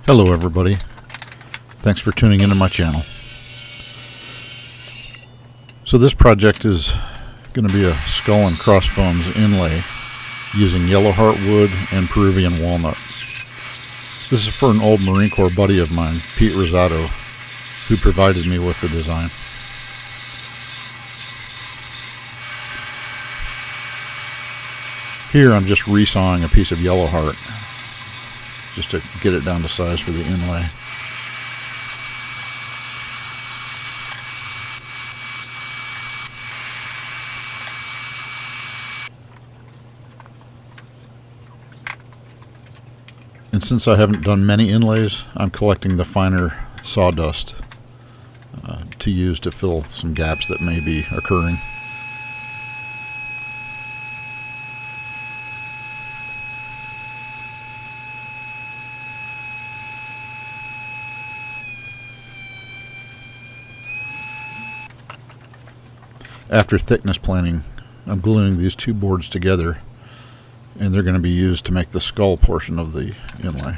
Hello everybody, thanks for tuning into my channel. So this project is going to be a skull and crossbones inlay using yellow heartwood and Peruvian walnut. This is for an old Marine Corps buddy of mine, Pete Rosado, who provided me with the design. Here I'm just resawing a piece of yellow heart just to get it down to size for the inlay. And since I haven't done many inlays, I'm collecting the finer sawdust to use to fill some gaps that may be occurring. After thickness planing, I'm gluing these two boards together, and they're going to be used to make the skull portion of the inlay.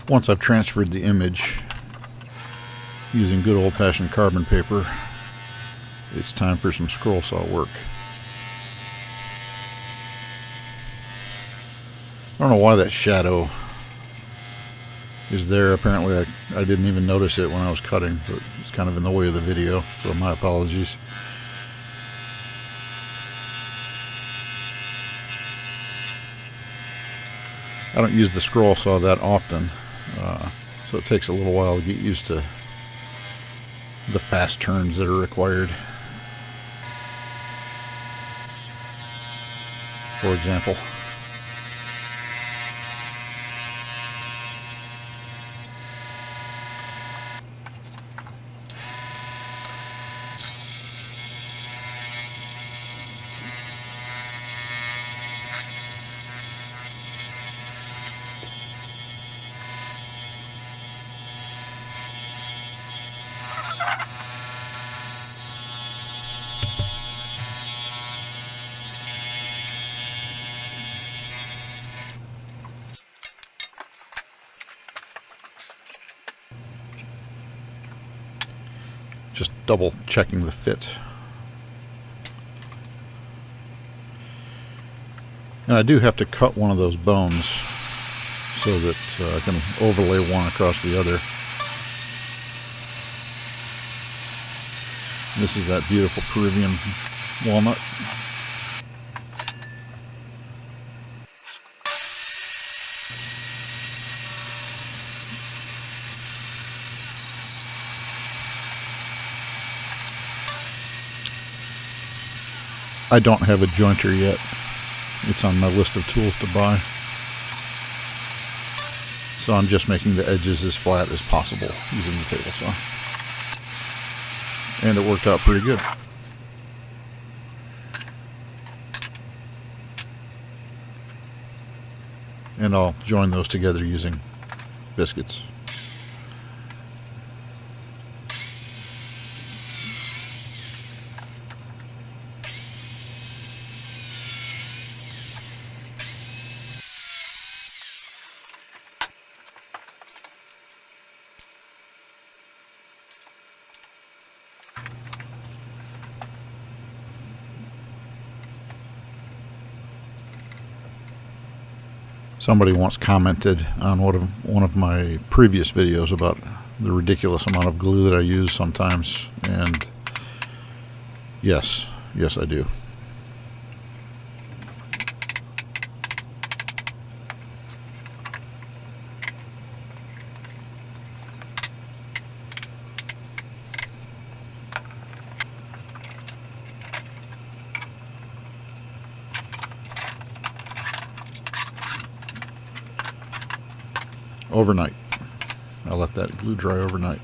Once I've transferred the image using good old-fashioned carbon paper, it's time for some scroll saw work. I don't know why that shadow is there. Apparently I didn't even notice it when I was cutting, but it's kind of in the way of the video, so my apologies. I don't use the scroll saw that often, so it takes a little while to get used to the fast turns that are required. For example. Just double checking the fit. And I do have to cut one of those bones so that I can overlay one across the other. This is that beautiful Peruvian walnut. I don't have a jointer yet. It's on my list of tools to buy. So I'm just making the edges as flat as possible using the table saw. And it worked out pretty good. And I'll join those together using biscuits. Somebody once commented on one of my previous videos about the ridiculous amount of glue that I use sometimes, and yes, I do. Overnight. I'll let that glue dry overnight.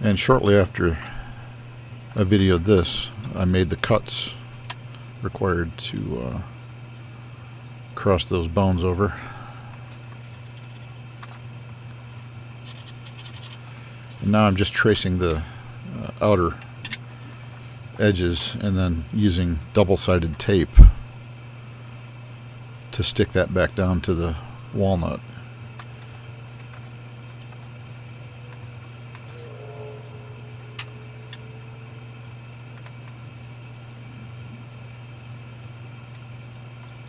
And shortly after I videoed this, I made the cuts required to cross those bones over. And now I'm just tracing the outer edges and then using double-sided tape to stick that back down to the walnut.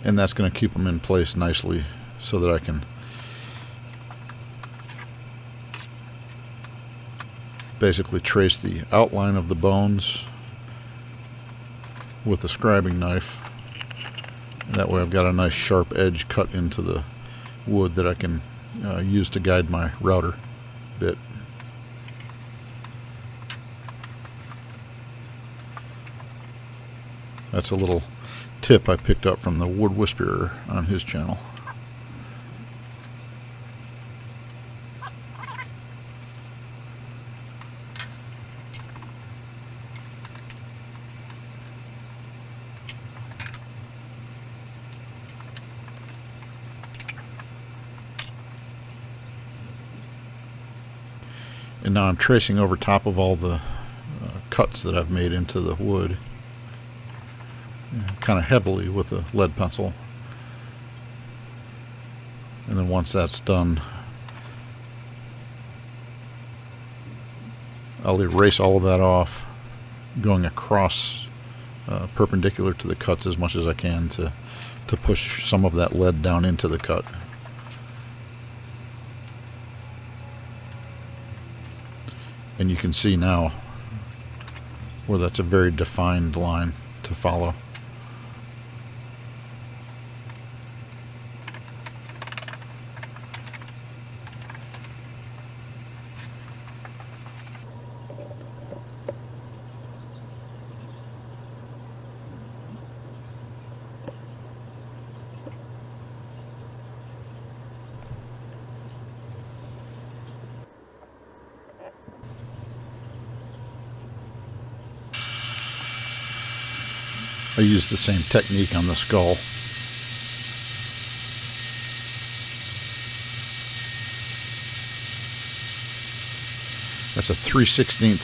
And that's going to keep them in place nicely so that I can basically trace the outline of the bones with a scribing knife. And that way I've got a nice sharp edge cut into the wood that I can use to guide my router bit. That's a little tip I picked up from the Wood Whisperer on his channel. And now I'm tracing over top of all the cuts that I've made into the wood, kind of heavily with a lead pencil. And then once that's done, I'll erase all of that off, going across perpendicular to the cuts as much as I can to push some of that lead down into the cut. And you can see now where that's a very defined line to follow. I use the same technique on the skull. That's a 3/16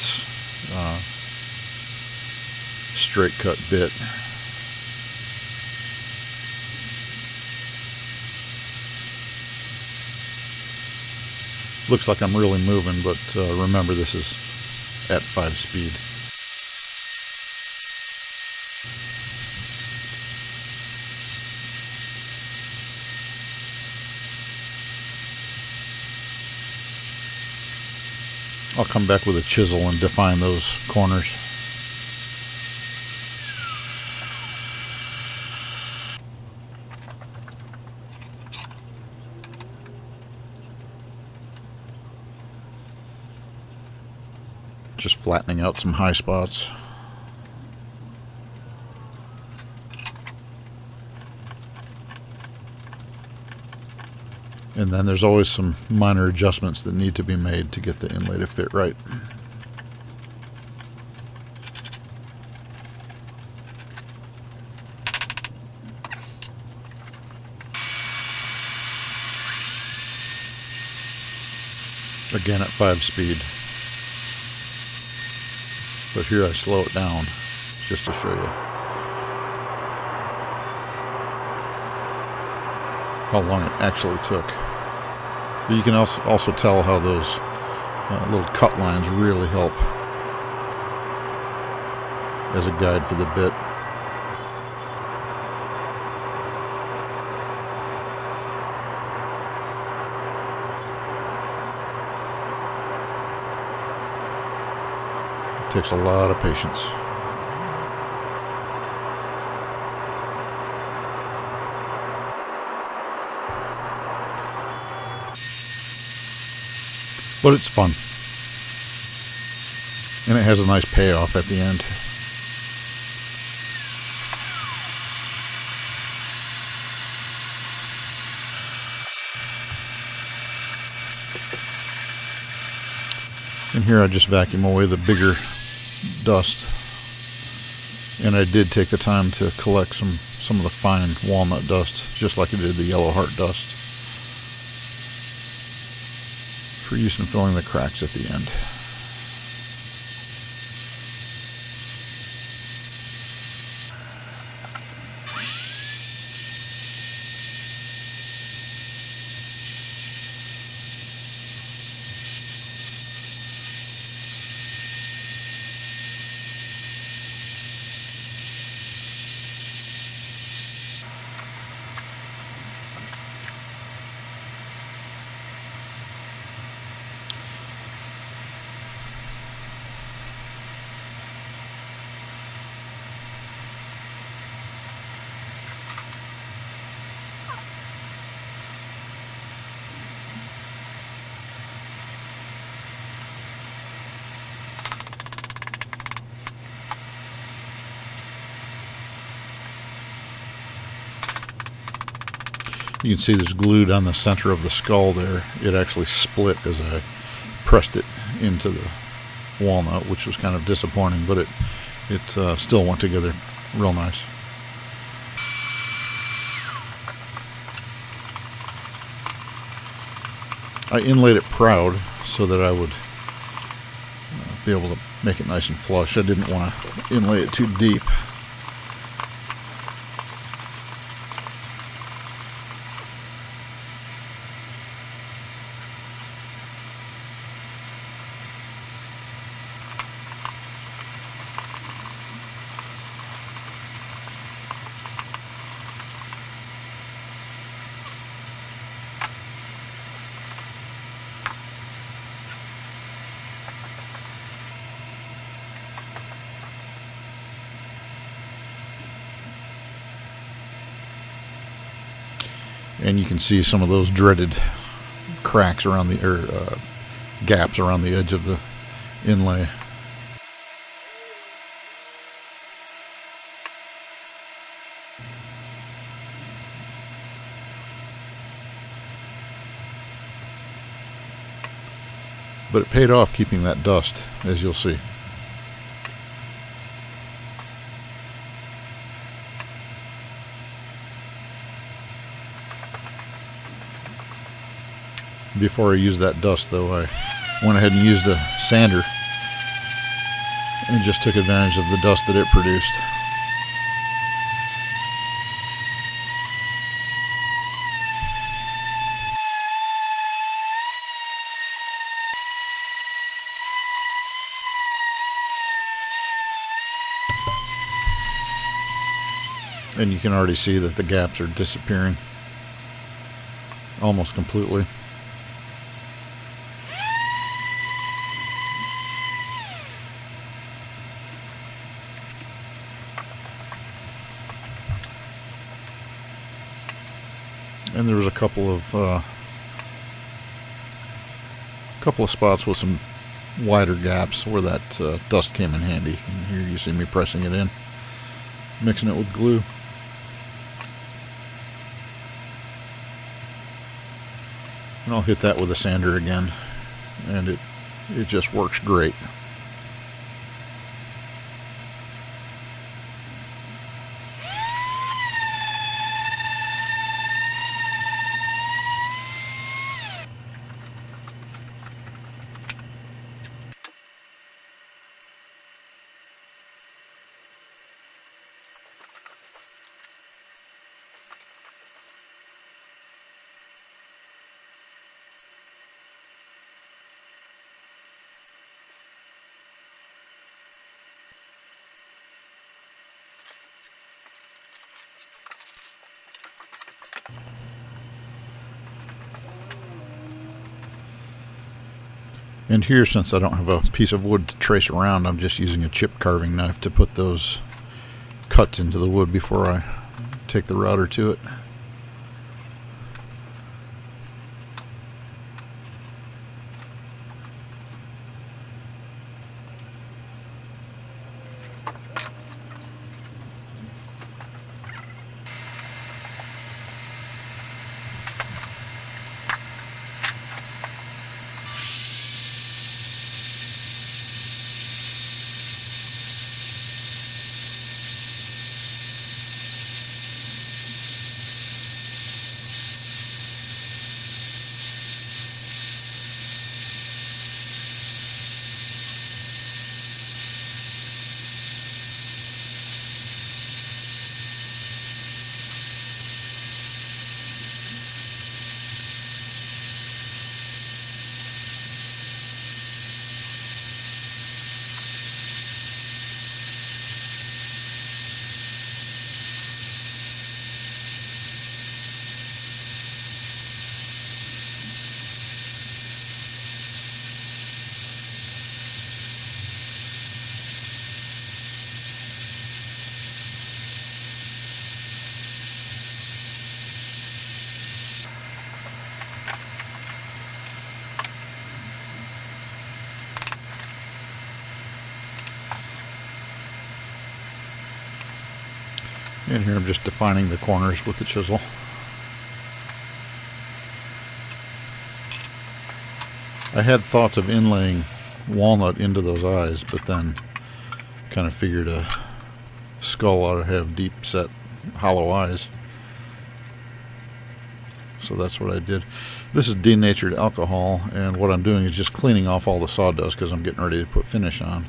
straight cut bit. Looks like I'm really moving, but remember, this is at 5 speed. I'll come back with a chisel and define those corners. Just flattening out some high spots. And then there's always some minor adjustments that need to be made to get the inlay to fit right. Again at 5 speed. But here I slow it down just to show you how long it actually took. But you can also tell how those little cut lines really help as a guide for the bit. It takes a lot of patience. But it's fun. And it has a nice payoff at the end. And here I just vacuum away the bigger dust. And I did take the time to collect some of the fine walnut dust, just like I did the yellow heart dust, for use in filling the cracks at the end. You can see there's glued on the center of the skull there. It actually split as I pressed it into the walnut, which was kind of disappointing, but it still went together real nice. I inlaid it proud so that I would be able to make it nice and flush. I didn't want to inlay it too deep. And you can see some of those dreaded cracks around the, gaps around the edge of the inlay. But it paid off keeping that dust, as you'll see. Before I used that dust, though, I went ahead and used a sander and just took advantage of the dust that it produced. And you can already see that the gaps are disappearing almost completely. And there was a couple of spots with some wider gaps where that dust came in handy. And here you see me pressing it in, mixing it with glue. And I'll hit that with a sander again, and it just works great. And here, since I don't have a piece of wood to trace around, I'm just using a chip carving knife to put those cuts into the wood before I take the router to it. And here I'm just defining the corners with the chisel. I had thoughts of inlaying walnut into those eyes, but then kind of figured a skull ought to have deep set hollow eyes. So that's what I did. This is denatured alcohol, and what I'm doing is just cleaning off all the sawdust because I'm getting ready to put finish on.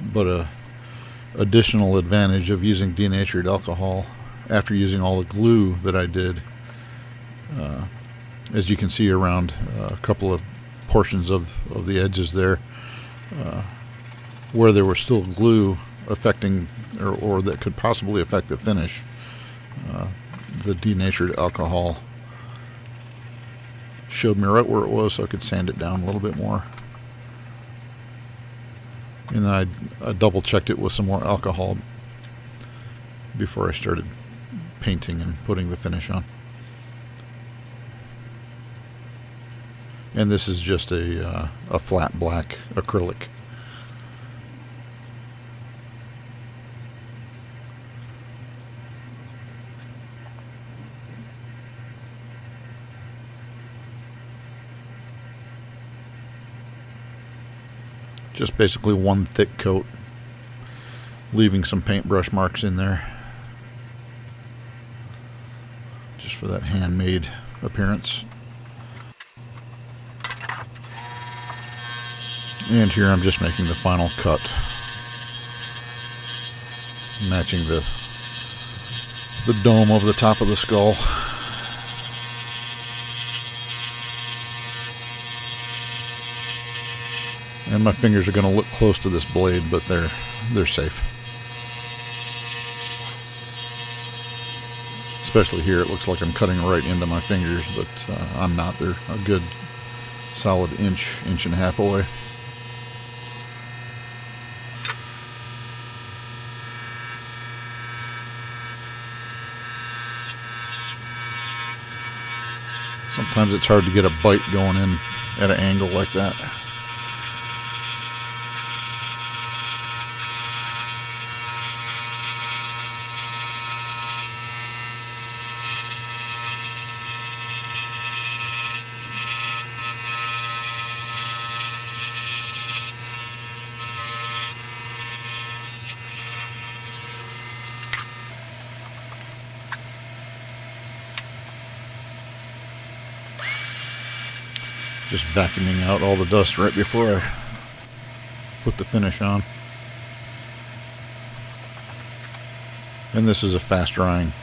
But a additional advantage of using denatured alcohol after using all the glue that I did, as you can see around a couple of portions of the edges there, where there was still glue affecting or that could possibly affect the finish, the denatured alcohol showed me right where it was, so I could sand it down a little bit more. And then I double checked it with some more alcohol before I started painting and putting the finish on. And this is just a flat black acrylic. Just basically one thick coat, leaving some paintbrush marks in there, just for that handmade appearance. And here I'm just making the final cut, matching the dome over the top of the skull. And my fingers are going to look close to this blade, but they're safe. Especially here, it looks like I'm cutting right into my fingers, but I'm not. They're a good solid inch and a half away. Sometimes it's hard to get a bite going in at an angle like that. Just vacuuming out all the dust right before I put the finish on. And this is a fast drying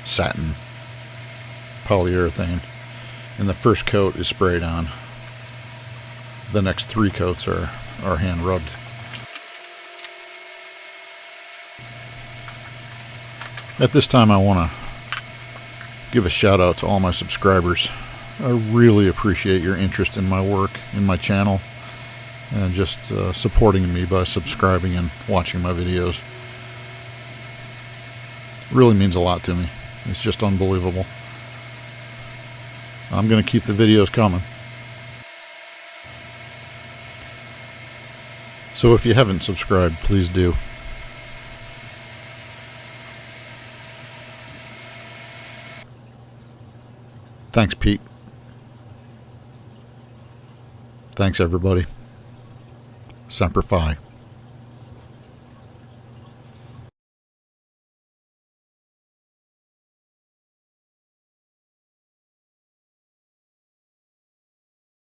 satin polyurethane. And the first coat is sprayed on. The next 3 coats are hand rubbed. At this time I want to give a shout out to all my subscribers. I really appreciate your interest in my work, in my channel, and just supporting me by subscribing and watching my videos. It really means a lot to me. It's just unbelievable. I'm going to keep the videos coming. So if you haven't subscribed, please do. Thanks, Pete. Thanks, everybody. Semper Fi.